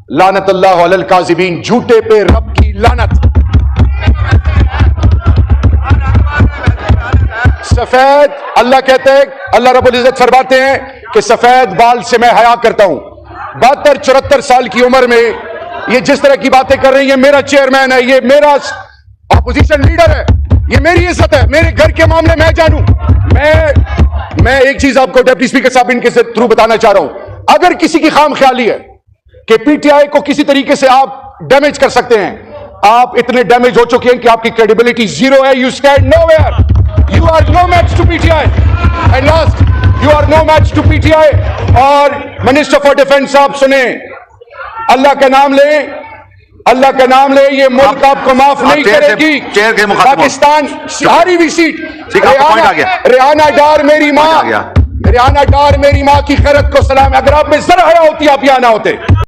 लानतल्लाहु अलल काज़िबीन, झूठे पे रब की लानत। सफेद, अल्लाह कहते हैं, अल्लाह रब्बुल इज्जत फरमाते हैं कि सफेद बाल से मैं हया करता हूं। 72-74 साल की उम्र में ये जिस तरह की बातें कर रही है, मेरा चेयरमैन है, ये मेरा ऑपोजिशन लीडर है, ये मेरी इज्जत है, मेरे घर के मामले मैं जानूं। मैं एक चीज आपको डिप्टी स्पीकर साहब इनके थ्रू बताना चाह रहा हूं, अगर किसी की खाम ख्याली है कि पीटीआई को किसी तरीके से आप डैमेज कर सकते हैं, आप इतने डैमेज हो चुके हैं कि आपकी क्रेडिबिलिटी जीरो है। You stand nowhere, you are no match to PTI, and last, you are no match to PTI. और मिनिस्टर फॉर डिफेंस साहब सुने, अल्लाह का नाम ले, अल्लाह का नाम ले, ये मुल्क आपको माफ नहीं करेगी। पाकिस्तान सारी भी सीट, रेहाना डार मेरी माँ, रेहाना डार मेरी माँ की खैरत को सलाम। अगर आप में जरा हया होती आप यहां ना होते।